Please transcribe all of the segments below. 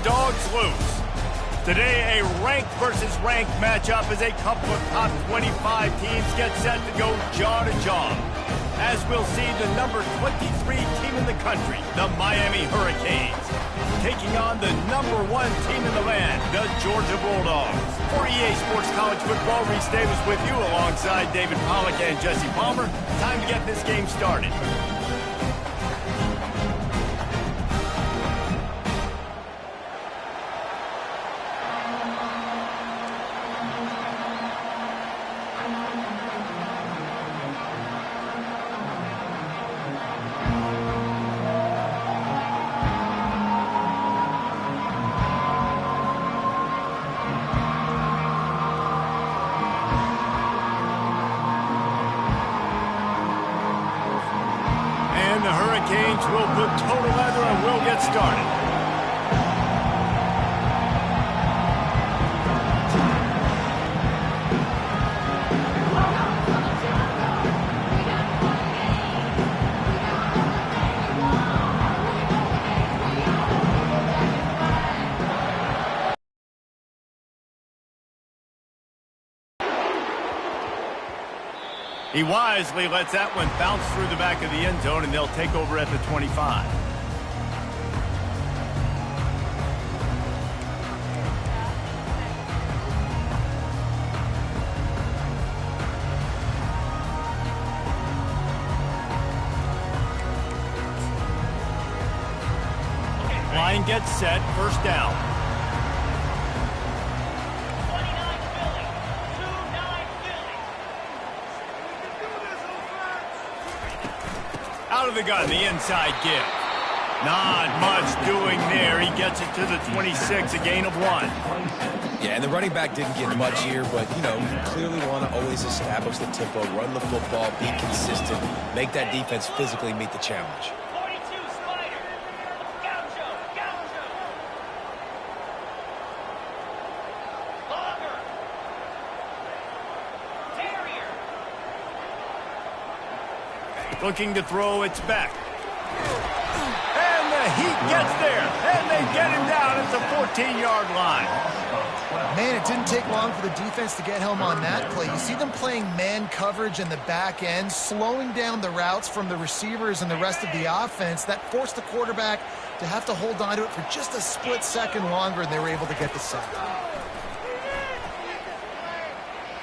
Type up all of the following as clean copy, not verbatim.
dogs loose. Today, a ranked versus ranked matchup as a couple of top 25 teams get set to go jaw to jaw. As we'll see the number 23 team in the country, the Miami Hurricanes, taking on the number 1 team in the land, the Georgia Bulldogs. For EA Sports College Football, Reese Davis with you alongside David Pollack and Jesse Palmer. Time to get this game started. Will put total leather and we'll get started. He wisely lets that one bounce through the back of the end zone, and they'll take over at the 25. Line gets set, first down. Out of the gun, the inside give. Not much doing there. He gets it to the 26, a gain of 1. Yeah, and the running back didn't get much here, but, you know, you clearly want to always establish the tempo, run the football, be consistent, make that defense physically meet the challenge. Looking to throw, it's back. And the heat gets there, and they get him down at the 14-yard line. Man, it didn't take long for the defense to get home on that play. You see them playing man coverage in the back end, slowing down the routes from the receivers and the rest of the offense. That forced the quarterback to have to hold on to it for just a split second longer, and they were able to get the sack.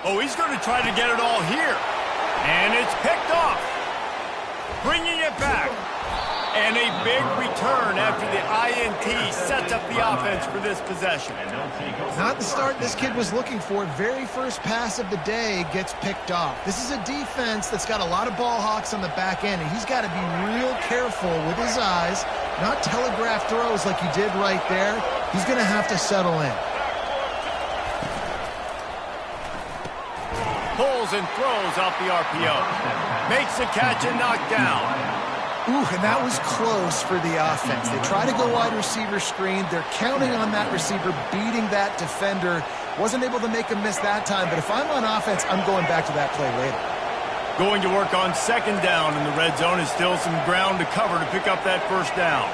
Oh, he's going to try to get it all here. And it's picked off. Bringing it back. And a big return after the INT sets up the offense for this possession. Not the start this kid was looking for. Very first pass of the day gets picked off. This is a defense that's got a lot of ball hawks on the back end, and he's got to be real careful with his eyes, not telegraph throws like he did right there. He's going to have to settle in. Pulls and throws off the RPO. Makes the catch and knocked down. Ooh, and that was close for the offense. They try to go wide receiver screen. They're counting on that receiver beating that defender. Wasn't able to make a miss that time, but if I'm on offense, I'm going back to that play later. Going to work on second down in the red zone is still some ground to cover to pick up that first down.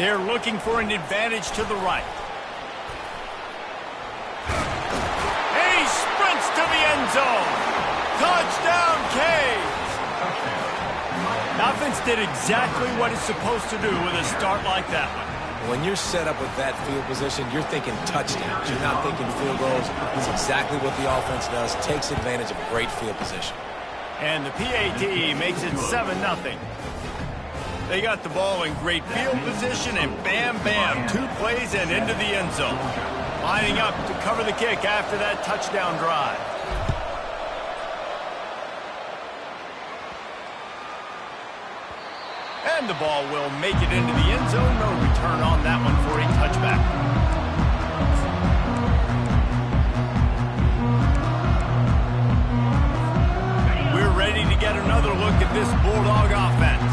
They're looking for an advantage to the right. And he sprints to the end zone. Touchdown, Canes! Offense did exactly what it's supposed to do with a start like that one. When you're set up with that field position, you're thinking touchdowns. You're not thinking field goals. It's exactly what the offense does, takes advantage of great field position. And the PAT makes it 7-0. They got the ball in great field position, and bam, bam, 2 plays and into the end zone. Lining up to cover the kick after that touchdown drive. And the ball will make it into the end zone. No return on that one for a touchback. We're ready to get another look at this Bulldog offense.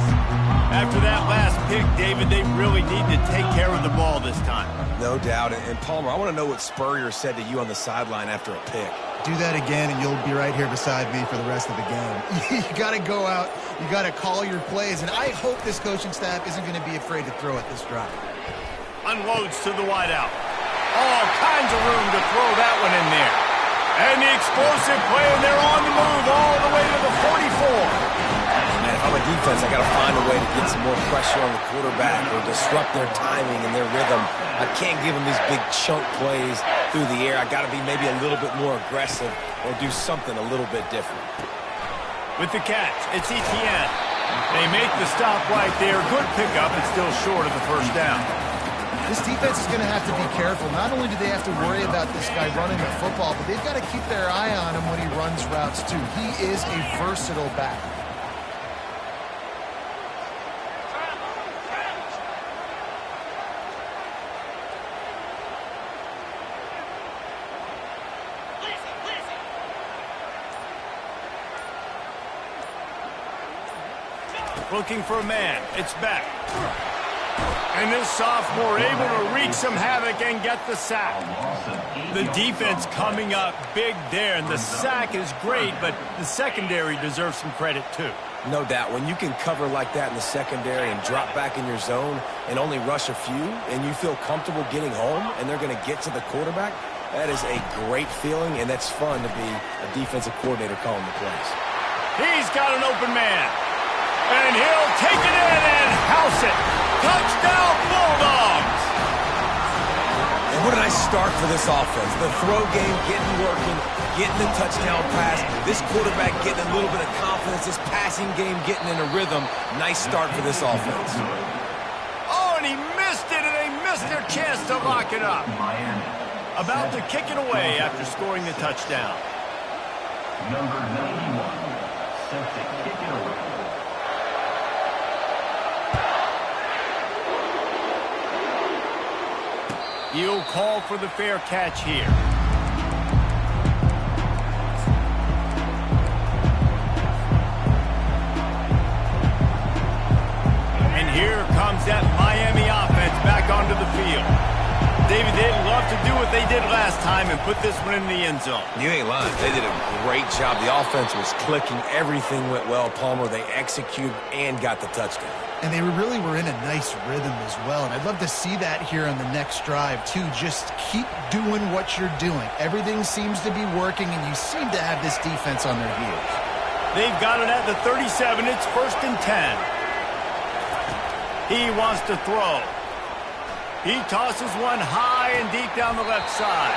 After that last pick, David, they really need to take care of the ball this time. No doubt. And Palmer, I want to know what Spurrier said to you on the sideline after a pick. Do that again, and you'll be right here beside me for the rest of the game. You got to go out. You got to call your plays, and I hope this coaching staff isn't going to be afraid to throw at this drive. Unloads to the wideout. All kinds of room to throw that one in there. And the explosive play, and they're on the move all the way to the 44. Man, if I'm a defense, I got to find a way to get some more pressure on the quarterback or disrupt their timing and their rhythm. I can't give them these big chunk plays through the air. I got to be maybe a little bit more aggressive or do something a little bit different. With the catch, it's Etienne. They make the stop right there. Good pickup, and still short of the first down. This defense is going to have to be careful. Not only do they have to worry about this guy running the football, but they've got to keep their eye on him when he runs routes, too. He is a versatile back. Looking for a man. It's Beck. And this sophomore able to wreak some havoc and get the sack. The defense coming up big there, and the sack is great, but the secondary deserves some credit too. No doubt. When you can cover like that in the secondary and drop back in your zone and only rush a few, and you feel comfortable getting home, and they're going to get to the quarterback, that is a great feeling, and that's fun to be a defensive coordinator calling the plays. He's got an open man. And he'll take it in and house it. Touchdown, Bulldogs! And what did I start for this offense? The throw game getting working, getting the touchdown pass. This quarterback getting a little bit of confidence. This passing game getting in a rhythm. Nice start for this offense. Oh, and he missed it, and they missed their chance to lock it up. About to kick it away after scoring the touchdown. Number 91, set to kick it away. He'll call for the fair catch here. And here comes that Miami offense back onto the field. David, they'd love to do what they did last time and put this one in the end zone. You ain't lying. They did a great job. The offense was clicking. Everything went well, Palmer. They executed and got the touchdown. And they really were in a nice rhythm as well. And I'd love to see that here on the next drive, too. Just keep doing what you're doing. Everything seems to be working, and you seem to have this defense on their heels. They've got it at the 37. It's 1st and 10. He wants to throw. He tosses one high and deep down the left side.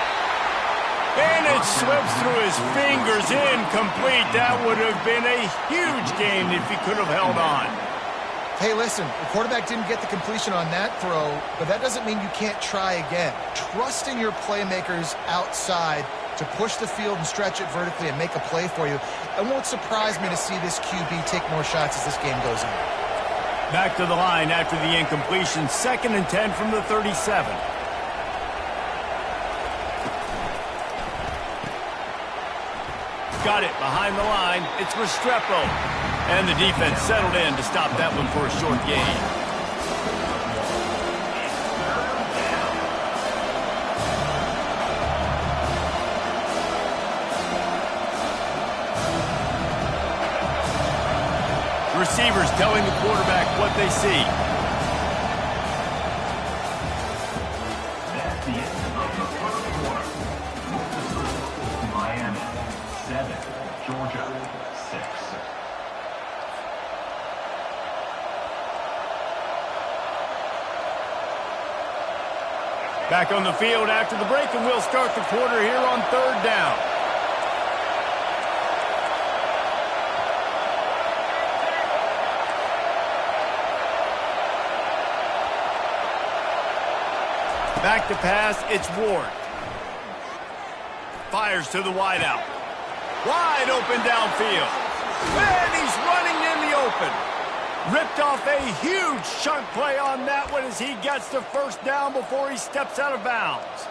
And it slips through his fingers, incomplete. That would have been a huge gain if he could have held on. Hey, listen, the quarterback didn't get the completion on that throw, but that doesn't mean you can't try again. Trusting your playmakers outside to push the field and stretch it vertically and make a play for you. It won't surprise me to see this QB take more shots as this game goes on. Back to the line after the incompletion. 2nd and 10 from the 37. Got it behind the line. It's Restrepo. And the defense settled in to stop that one for a short gain. Receivers telling the quarterback what they see. That's the end of the first quarter. Miami 7, Georgia 6. Back on the field after the break, and we'll start the quarter here on 3rd down. Back to pass, it's Ward. Fires to the wideout. Wide open downfield. And he's running in the open. Ripped off a huge chunk play on that one as he gets the first down before he steps out of bounds.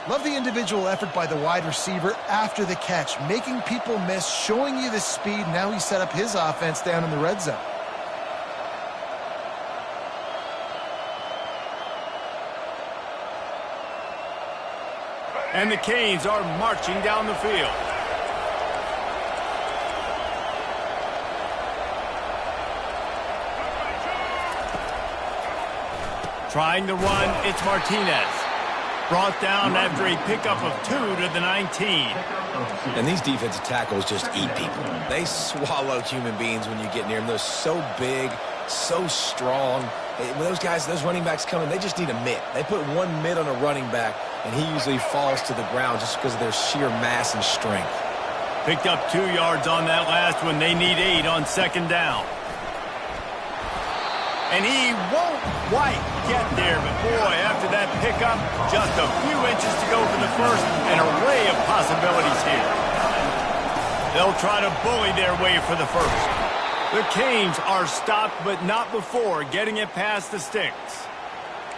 Love the individual effort by the wide receiver after the catch, making people miss, showing you the speed. Now he set up his offense down in the red zone. And the Canes are marching down the field. Trying the run, it's Martinez. Brought down after a pickup of 2 to the 19. And these defensive tackles just eat people. They swallow human beings when you get near them. They're so big, so strong. When those guys, those running backs come in, they just need a mitt. They put one mitt on a running back, and he usually falls to the ground just because of their sheer mass and strength. Picked up 2 yards on that last one. They need 8 on second down. And he won't quite get there, but boy, after that pickup, just a few inches to go for the first. An array of possibilities here. They'll try to bully their way for the first. The Canes are stopped, but not before getting it past the sticks.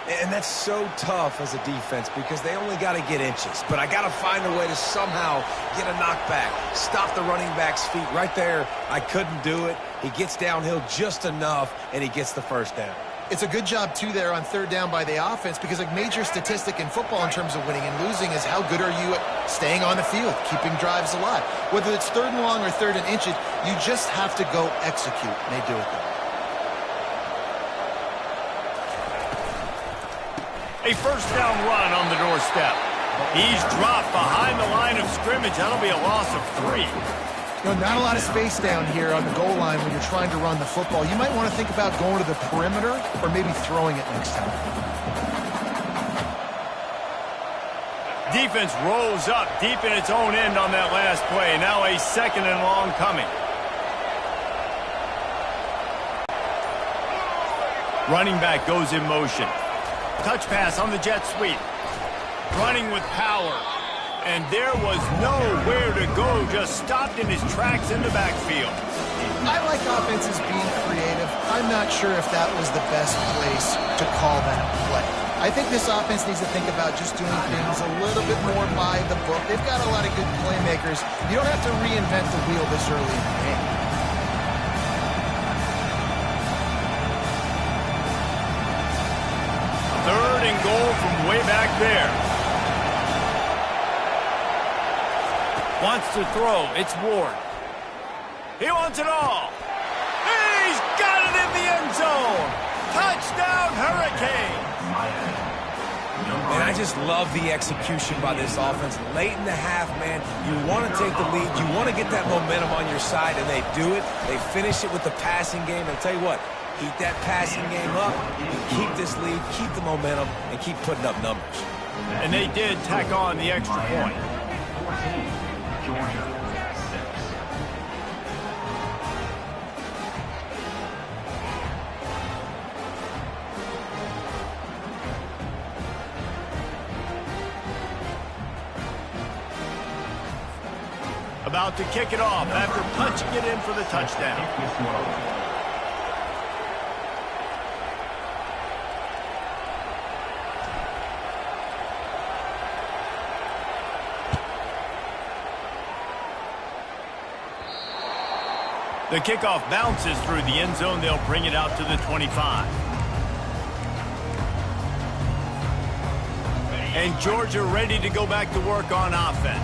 And that's so tough as a defense because they only got to get inches. But I got to find a way to somehow get a knockback, stop the running back's feet. Right there, I couldn't do it. He gets downhill just enough, and he gets the first down. It's a good job, too, there on third down by the offense because a major statistic in football in terms of winning and losing is how good are you at staying on the field, keeping drives alive. Whether it's third and long or third and inches, you just have to go execute, and they do it there. A first down run on the doorstep. He's dropped behind the line of scrimmage. That'll be a loss of 3. You know, not a lot of space down here on the goal line when you're trying to run the football. You might want to think about going to the perimeter or maybe throwing it next time. Defense rolls up deep in its own end on that last play. Now a second and long coming. Running back goes in motion. Touch pass on the jet sweep. Running with power. And there was nowhere to go. Just stopped in his tracks in the backfield. I like offenses being creative. I'm not sure if that was the best place to call that play. I think this offense needs to think about just doing things a little bit more by the book. They've got a lot of good playmakers. You don't have to reinvent the wheel this early in the game. Third and goal from way back there. Wants to throw. It's Ward. He wants it all. He's got it in the end zone. Touchdown, Hurricane. And I just love the execution by this offense. Late in the half, man, you want to take the lead. You want to get that momentum on your side, and they do it. They finish it with the passing game. And I'll tell you what, keep that passing game up. You keep this lead, keep the momentum, and keep putting up numbers. And they did tack on the extra point. 14, Georgia, 6. About to kick it off after punching it in for the touchdown. The kickoff bounces through the end zone. They'll bring it out to the 25. And Georgia ready to go back to work on offense.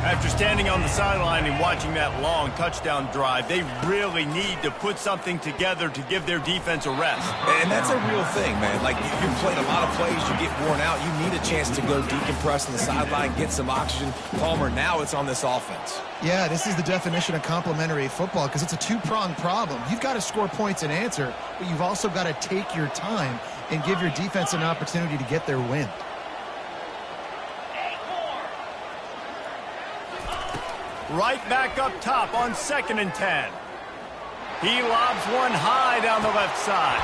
After standing on the sideline and watching that long touchdown drive, they really need to put something together to give their defense a rest. And that's a real thing, man. Like, you've played a lot of plays, you get worn out. You need a chance to go decompress on the sideline, get some oxygen. Palmer, now it's on this offense. Yeah, this is the definition of complementary football because it's a two-pronged problem. You've got to score points and answer, but you've also got to take your time and give your defense an opportunity to get their win. Right back up top on 2nd and 10. He lobs one high down the left side.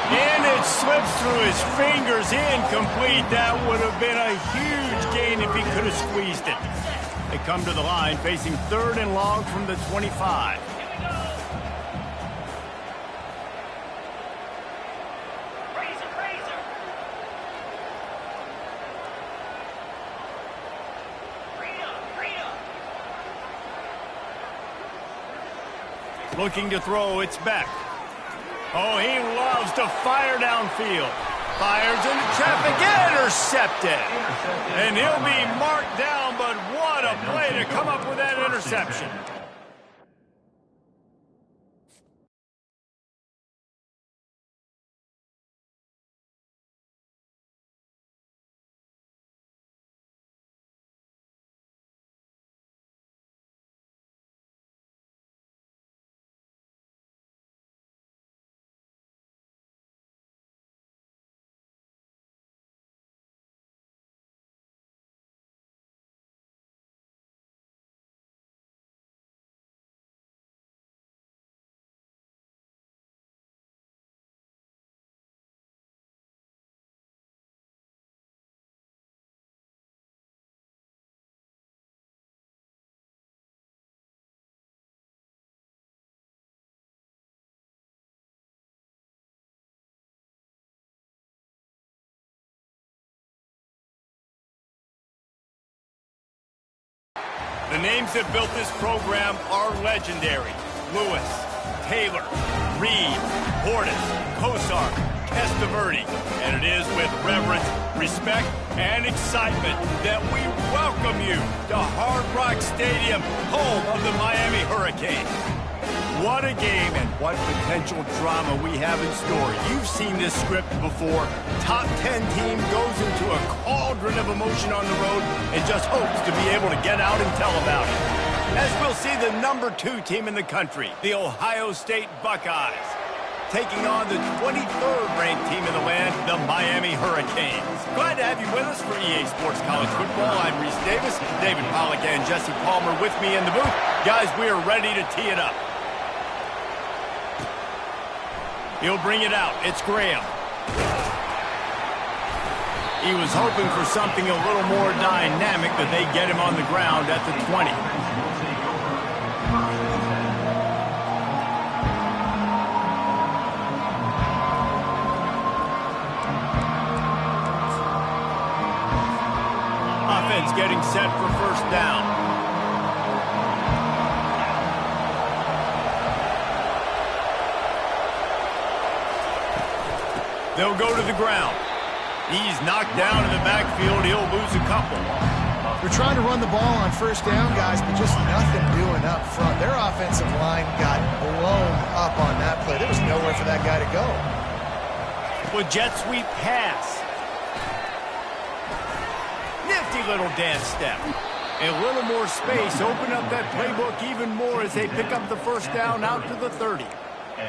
And it slips through his fingers, incomplete. That would have been a huge gain if he could have squeezed it. They come to the line facing 3rd and long from the 25. Looking to throw, it's Beck. Oh, he loves to fire downfield. Fires into traffic, intercepted. And he'll be marked down, but what a play to come up with that interception. The names that built this program are legendary. Lewis, Taylor, Reed, Portis, Kosar, Testaverde. And it is with reverence, respect, and excitement that we welcome you to Hard Rock Stadium, home of the Miami Hurricanes. What a game and what potential drama we have in store. You've seen this script before. Top 10 team goes into a cauldron of emotion on the road and just hopes to be able to get out and tell about it. As we'll see the number 2 team in the country, the Ohio State Buckeyes, taking on the 23rd ranked team in the land, the Miami Hurricanes. Glad to have you with us for EA Sports College Football. I'm Reese Davis, David Pollack and Jesse Palmer with me in the booth. Guys, we are ready to tee it up. He'll bring it out. It's Graham. He was hoping for something a little more dynamic, but they get him on the ground at the 20. Offense getting set for first down. They'll go to the ground. He's knocked down in the backfield. He'll lose a couple. They're trying to run the ball on first down, guys, but just nothing doing up front. Their offensive line got blown up on that play. There was nowhere for that guy to go. Well, jet sweep pass. Nifty little dance step. A little more space. Open up that playbook even more as they pick up the first down out to the 30.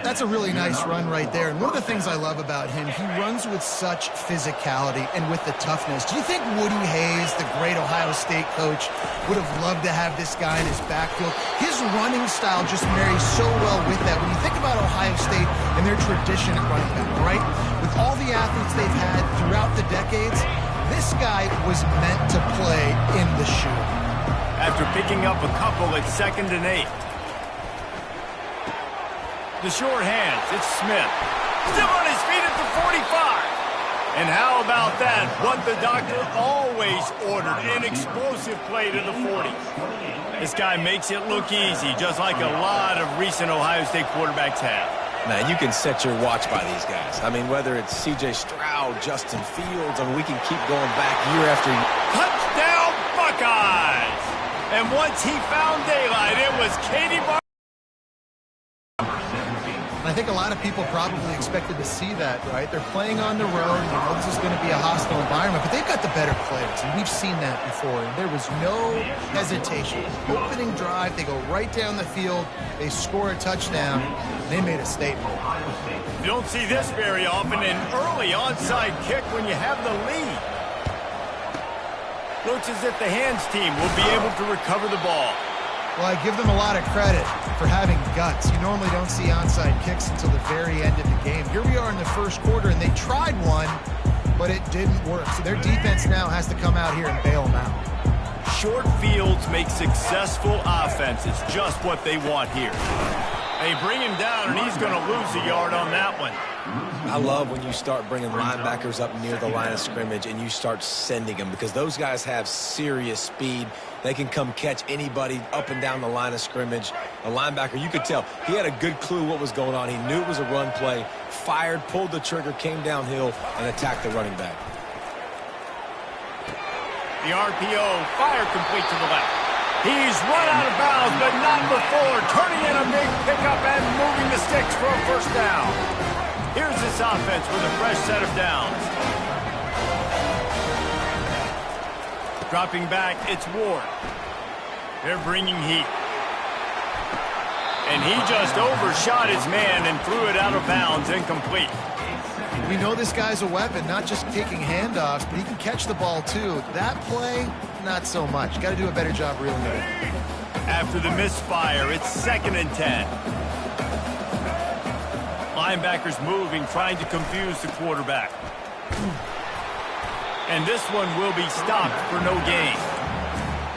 That's a really nice run right there. And one of the things I love about him, he runs with such physicality and with the toughness. Do you think Woody Hayes, the great Ohio State coach, would have loved to have this guy in his backfield? His running style just marries so well with that. When you think about Ohio State and their tradition at running back, right? With all the athletes they've had throughout the decades, this guy was meant to play in the shoe. After picking up a couple at 2nd and 8. The short hands, it's Smith. Still on his feet at the 45. And how about that? What the doctor always ordered, an explosive play to the 40. This guy makes it look easy, just like a lot of recent Ohio State quarterbacks have. Man, you can set your watch by these guys. I mean, whether it's C.J. Stroud, Justin Fields, I mean, we can keep going back year after year. Touchdown, Buckeyes! And once he found daylight, it was Katie Barber. I think a lot of people probably expected to see that, right? They're playing on the road. You know, this is going to be a hostile environment, but they've got the better players, and we've seen that before. And there was no hesitation. Opening drive, they go right down the field, they score a touchdown, and they made a statement. You don't see this very often, an early onside kick when you have the lead. Looks as if the hands team will be able to recover the ball. Well, I give them a lot of credit for having guts. You normally don't see onside kicks until the very end of the game. Here we are in the first quarter, and they tried one, but it didn't work. So their defense now has to come out here and bail them out. Short fields make successful offenses, just what they want here. They bring him down, and he's going to lose a yard on that one. I love when you start bringing linebackers up near the line of scrimmage and you start sending them, because those guys have serious speed. They can come catch anybody up and down the line of scrimmage. A linebacker, you could tell, he had a good clue what was going on. He knew it was a run play, fired, pulled the trigger, came downhill, and attacked the running back. The RPO, fire complete to the left. He's run out of bounds, but not before turning in a big pickup and moving the sticks for a first down. Here's this offense with a fresh set of downs. Dropping back, it's Ward. They're bringing heat. And he just overshot his man and threw it out of bounds, incomplete. We know this guy's a weapon, not just taking handoffs, but he can catch the ball too. That play, not so much. Got to do a better job reeling it in. After the misfire, it's 2nd and 10. Linebackers moving, trying to confuse the quarterback. And this one will be stopped for no gain.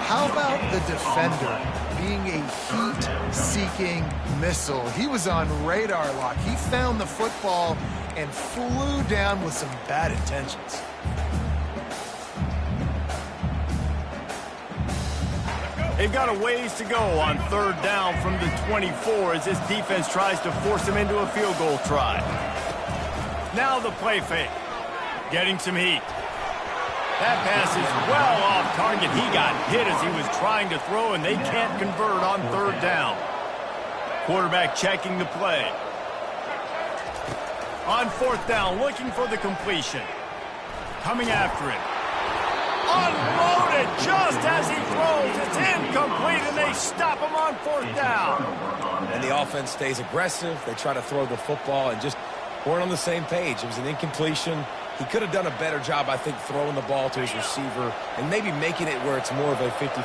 How about the defender being a heat-seeking missile? He was on radar lock. He found the football and flew down with some bad intentions. They've got a ways to go on third down from the 24 as this defense tries to force them into a field goal try. Now the play fake. Getting some heat. That pass is well off target. He got hit as he was trying to throw, and they can't convert on third down. Quarterback checking the play. On fourth down, looking for the completion. Coming after it. Unloaded just as he throws. It's incomplete, and they stop him on fourth down. And the offense stays aggressive. They try to throw the football and just weren't on the same page. It was an incompletion. He could have done a better job, I think, throwing the ball to his receiver and maybe making it where it's more of a 50-50